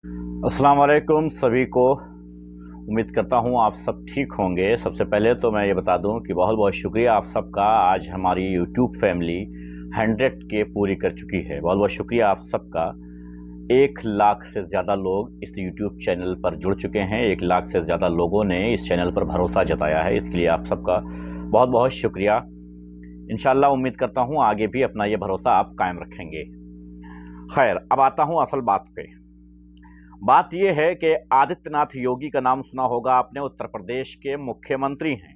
अस्सलाम वालेकुम सभी को। उम्मीद करता हूँ आप सब ठीक होंगे। सबसे पहले तो मैं ये बता दूँ कि बहुत बहुत शुक्रिया आप सबका। आज हमारी यूट्यूब फैमिली 100 के पूरी कर चुकी है। बहुत बहुत शुक्रिया आप सबका। 1 लाख से ज़्यादा लोग इस यूट्यूब चैनल पर जुड़ चुके हैं। 1 लाख से ज़्यादा लोगों ने इस चैनल पर भरोसा जताया है, इसके लिए आप सबका बहुत बहुत शुक्रिया। इंशाल्लाह उम्मीद करता हूँ आगे भी अपना ये भरोसा आप कायम रखेंगे। खैर, अब आता हूँ असल बात पे। बात यह है कि आदित्यनाथ योगी का नाम सुना होगा आपने, उत्तर प्रदेश के मुख्यमंत्री हैं।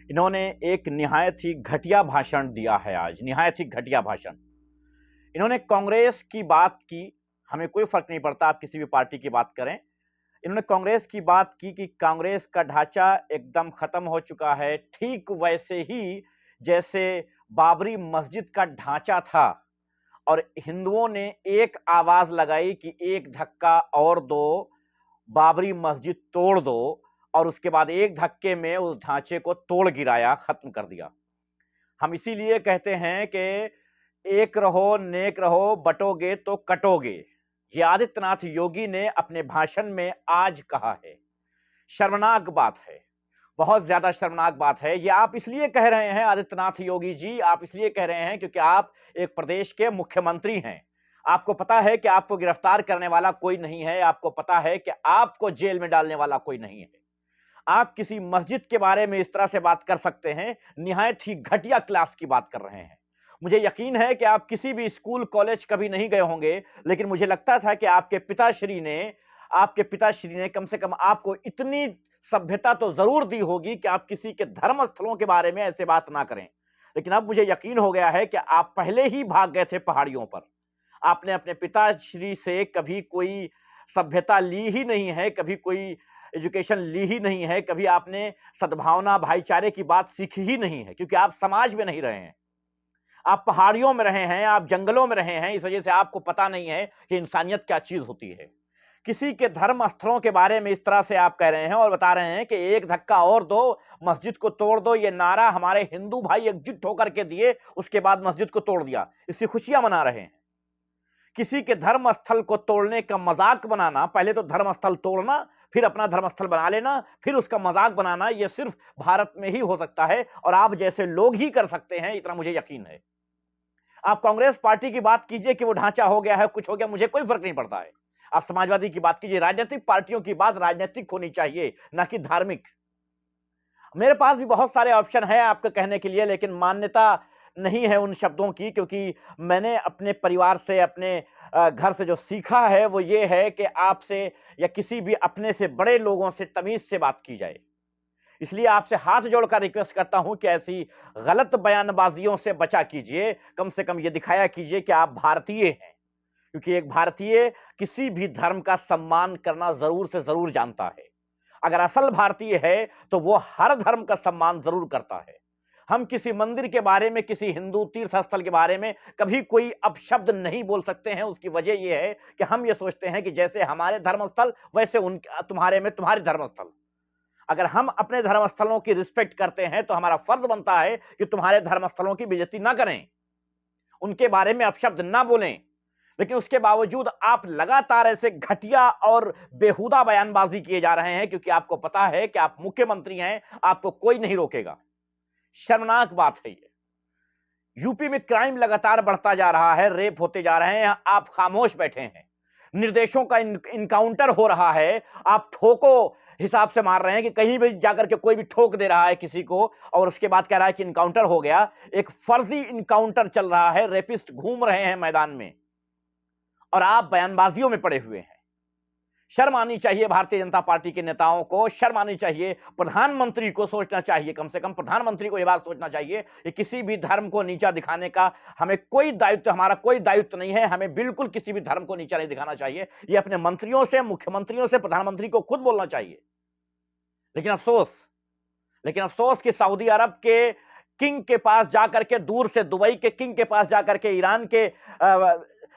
इन्होंने एक निहायत ही घटिया भाषण दिया है आज, निहायत ही घटिया भाषण। इन्होंने कांग्रेस की बात की, हमें कोई फर्क नहीं पड़ता आप किसी भी पार्टी की बात करें। इन्होंने कांग्रेस की बात की कि कांग्रेस का ढांचा एकदम खत्म हो चुका है, ठीक वैसे ही जैसे बाबरी मस्जिद का ढांचा था। और हिंदुओं ने एक आवाज लगाई कि एक धक्का और दो, बाबरी मस्जिद तोड़ दो, और उसके बाद एक धक्के में उस ढांचे को तोड़ गिराया, खत्म कर दिया। हम इसीलिए कहते हैं कि एक रहो नेक रहो, बटोगे तो कटोगे। ये आदित्यनाथ योगी ने अपने भाषण में आज कहा है। शर्मनाक बात है, बहुत ज्यादा शर्मनाक बात है। ये आप इसलिए कह रहे हैं आदित्यनाथ योगी जी, आप इसलिए कह रहे हैं क्योंकि आप एक प्रदेश के मुख्यमंत्री हैं। आपको पता है कि आपको गिरफ्तार करने वाला कोई नहीं है, आपको पता है कि आपको जेल में डालने वाला कोई नहीं है। आप किसी मस्जिद के बारे में इस तरह से बात कर सकते हैं, निहायत ही घटिया क्लास की बात कर रहे हैं। मुझे यकीन है कि आप किसी भी स्कूल कॉलेज कभी नहीं गए होंगे, लेकिन मुझे लगता था कि आपके पिताश्री ने कम से कम आपको इतनी सभ्यता तो जरूर दी होगी कि आप किसी के धर्म स्थलों के बारे में ऐसे बात ना करें। लेकिन अब मुझे यकीन हो गया है कि आप पहले ही भाग गए थे पहाड़ियों पर। आपने अपने पिताश्री से कभी कोई सभ्यता ली ही नहीं है, कभी कोई एजुकेशन ली ही नहीं है, कभी आपने सद्भावना भाईचारे की बात सीखी ही नहीं है, क्योंकि आप समाज में नहीं रहे हैं। आप पहाड़ियों में रहे हैं, आप जंगलों में रहे हैं, इस वजह से आपको पता नहीं है कि इंसानियत क्या चीज होती है। किसी के धर्म स्थलों के बारे में इस तरह से आप कह रहे हैं और बता रहे हैं कि एक धक्का और दो, मस्जिद को तोड़ दो। ये नारा हमारे हिंदू भाई एकजुट होकर के दिए, उसके बाद मस्जिद को तोड़ दिया, इससे खुशियां मना रहे हैं। किसी के धर्म स्थल को तोड़ने का मजाक बनाना, पहले तो धर्म स्थल तोड़ना, फिर अपना धर्म स्थल बना लेना, फिर उसका मजाक बनाना, यह सिर्फ भारत में ही हो सकता है और आप जैसे लोग ही कर सकते हैं, इतना मुझे यकीन है। आप कांग्रेस पार्टी की बात कीजिए कि वो ढांचा हो गया है, कुछ हो गया, मुझे कोई फर्क नहीं पड़ता है। आप समाजवादी की बात कीजिए। राजनीतिक पार्टियों की बात राजनीतिक होनी चाहिए, ना कि धार्मिक। मेरे पास भी बहुत सारे ऑप्शन है आपको कहने के लिए, लेकिन मान्यता नहीं है उन शब्दों की, क्योंकि मैंने अपने परिवार से, अपने घर से जो सीखा है वो ये है कि आपसे या किसी भी अपने से बड़े लोगों से तमीज से बात की जाए। इसलिए आपसे हाथ जोड़कर रिक्वेस्ट करता हूं कि ऐसी गलत बयानबाजियों से बचा कीजिए, कम से कम ये दिखाया कीजिए कि आप भारतीय हैं, क्योंकि एक भारतीय किसी भी धर्म का सम्मान करना जरूर से जरूर जानता है। अगर असल भारतीय है तो वो हर धर्म का सम्मान जरूर करता है। हम किसी मंदिर के बारे में, किसी हिंदू तीर्थ स्थल के बारे में कभी कोई अपशब्द नहीं बोल सकते हैं। उसकी वजह यह है कि हम ये सोचते हैं कि जैसे हमारे धर्मस्थल वैसे तुम्हारे में तुम्हारे धर्मस्थल। अगर हम अपने धर्मस्थलों की रिस्पेक्ट करते हैं तो हमारा फर्ज बनता है कि तुम्हारे धर्मस्थलों की बेइज्जती ना करें, उनके बारे में अपशब्द ना बोलें। लेकिन उसके बावजूद आप लगातार ऐसे घटिया और बेहुदा बयानबाजी किए जा रहे हैं, क्योंकि आपको पता है कि आप मुख्यमंत्री हैं, आपको कोई नहीं रोकेगा। शर्मनाक बात है ये। यूपी में क्राइम लगातार बढ़ता जा रहा है, रेप होते जा रहे हैं, आप खामोश बैठे हैं। निर्देशों का इनकाउंटर हो रहा है, आप ठोको हिसाब से मार रहे हैं कि कहीं भी जाकर के कोई भी ठोक दे रहा है किसी को और उसके बाद कह रहा है कि इनकाउंटर हो गया। एक फर्जी इनकाउंटर चल रहा है, रेपिस्ट घूम रहे हैं मैदान में और आप बयानबाजियों में पड़े हुए हैं। शर्म आनी चाहिए भारतीय जनता पार्टी के नेताओं को, शर्म आनी चाहिए। प्रधानमंत्री को सोचना चाहिए, कम से कम प्रधानमंत्री को यह बात सोचना चाहिए कि किसी भी धर्म को नीचा दिखाने का हमें कोई दायित्व, हमारा कोई दायित्व नहीं है। हमें बिल्कुल किसी भी धर्म को नीचा नहीं दिखाना चाहिए। यह अपने मंत्रियों से, मुख्यमंत्रियों से, प्रधानमंत्री को खुद बोलना चाहिए। लेकिन अफसोस कि सऊदी अरब के किंग के पास जाकर के, दूर से दुबई के किंग के पास जाकर के, ईरान के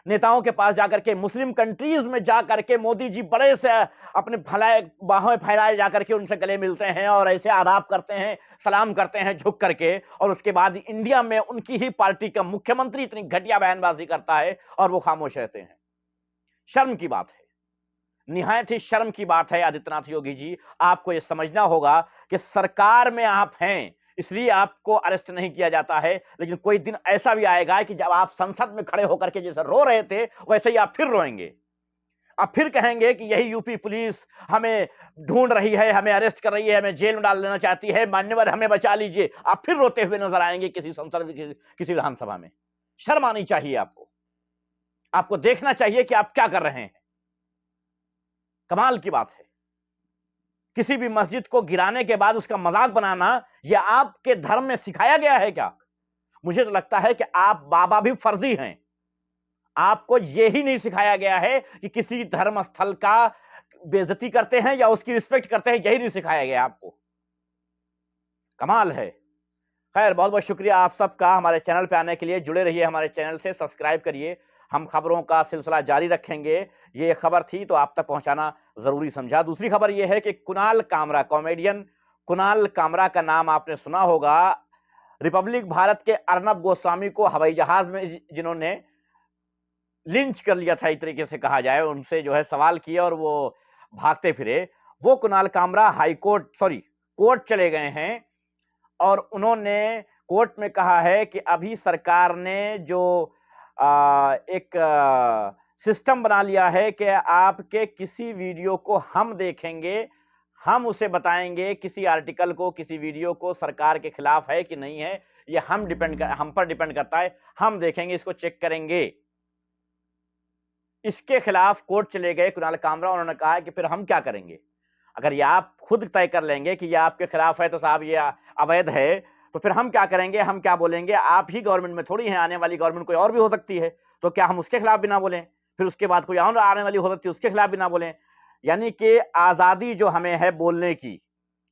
नेताओं के पास जाकर के, मुस्लिम कंट्रीज में जाकर के मोदी जी बड़े से अपने बाहों फैलाए जाकर के उनसे गले मिलते हैं और ऐसे आदाब करते हैं, सलाम करते हैं झुक करके, और उसके बाद इंडिया में उनकी ही पार्टी का मुख्यमंत्री इतनी घटिया बयानबाजी करता है और वो खामोश रहते हैं। शर्म की बात है। निहायत ही शर्म की बात है आदित्यनाथ योगी जी, आपको यह समझना होगा कि सरकार में आप हैं इसलिए आपको अरेस्ट नहीं किया जाता है, लेकिन कोई दिन ऐसा भी आएगा कि जब आप संसद में खड़े होकर के जैसे रो रहे थे वैसे ही आप फिर रोएंगे। आप फिर कहेंगे कि यही यूपी पुलिस हमें ढूंढ रही है, हमें अरेस्ट कर रही है, हमें जेल में डाल देना चाहती है, मान्यवर हमें बचा लीजिए। आप फिर रोते हुए नजर आएंगे किसी संसद किसी विधानसभा में। शर्म आनी चाहिए आपको। आपको देखना चाहिए कि आप क्या कर रहे हैं। कमाल की बात है, किसी भी मस्जिद को गिराने के बाद उसका मजाक बनाना यह आपके धर्म में सिखाया गया है क्या? मुझे तो लगता है कि आप बाबा भी फर्जी हैं। आपको यह ही नहीं सिखाया गया है कि किसी धर्म स्थल का बेइज्जती करते हैं या उसकी रिस्पेक्ट करते हैं, यही नहीं सिखाया गया आपको। कमाल है। खैर, बहुत बहुत शुक्रिया आप सबका हमारे चैनल पे आने के लिए। जुड़े रहिए हमारे चैनल से, सब्सक्राइब करिए। हम खबरों का सिलसिला जारी रखेंगे। ये खबर थी तो आप तक पहुंचाना जरूरी समझा। दूसरी खबर यह है कि कुणाल कामरा, कॉमेडियन कुणाल कामरा का नाम आपने सुना होगा। रिपब्लिक भारत के अर्नब गोस्वामी को हवाई जहाज में जिन्होंने लिंच कर लिया था, एक तरीके से कहा जाए, उनसे जो है सवाल किए और वो भागते फिरे, वो कुणाल कामरा कोर्ट चले गए हैं और उन्होंने कोर्ट में कहा है कि अभी सरकार ने जो एक सिस्टम बना लिया है कि आपके किसी वीडियो को हम देखेंगे, हम उसे बताएंगे किसी आर्टिकल को, किसी वीडियो को सरकार के खिलाफ है कि नहीं है, ये हम पर डिपेंड करता है। हम देखेंगे, इसको चेक करेंगे। इसके खिलाफ कोर्ट चले गए कुणाल कामरा। उन्होंने कहा कि फिर हम क्या करेंगे? अगर ये आप खुद तय कर लेंगे कि ये आपके खिलाफ है तो साहब ये अवैध है, तो फिर हम क्या करेंगे, हम क्या बोलेंगे? आप ही गवर्नमेंट में थोड़ी हैं, आने वाली गवर्नमेंट कोई और भी हो सकती है, तो क्या हम उसके खिलाफ भी ना बोलें? फिर उसके बाद कोई और आने वाली हो सकती है, उसके खिलाफ भी ना बोलें? यानी कि आजादी जो हमें है बोलने की,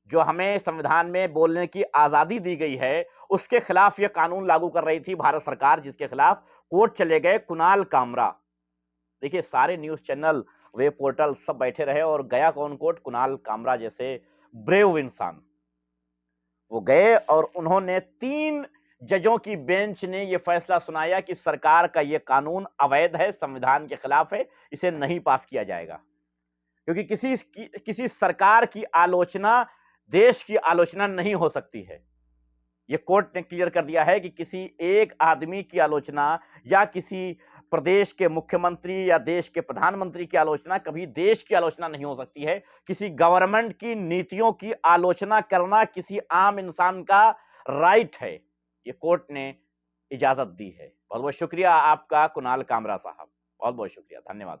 जो हमें संविधान में बोलने की आजादी दी गई है, उसके खिलाफ यह कानून लागू कर रही थी भारत सरकार, जिसके खिलाफ कोर्ट चले गए कुणाल कामरा। देखिए, सारे न्यूज चैनल, वेब पोर्टल सब बैठे रहे और गया कौन कोर्ट? कुणाल कामरा जैसे ब्रेव इंसान। वो गए और उन्होंने 3 जजों की बेंच ने यह फैसला सुनाया कि सरकार का यह कानून अवैध है, संविधान के खिलाफ है, इसे नहीं पास किया जाएगा। क्योंकि किसी सरकार की आलोचना देश की आलोचना नहीं हो सकती है। यह कोर्ट ने क्लियर कर दिया है कि किसी एक आदमी की आलोचना या किसी प्रदेश के मुख्यमंत्री या देश के प्रधानमंत्री की आलोचना कभी देश की आलोचना नहीं हो सकती है। किसी गवर्नमेंट की नीतियों की आलोचना करना किसी आम इंसान का राइट है। यह कोर्ट ने इजाजत दी है। बहुत बहुत शुक्रिया आपका कुणाल कामरा साहब, बहुत बहुत शुक्रिया, धन्यवाद।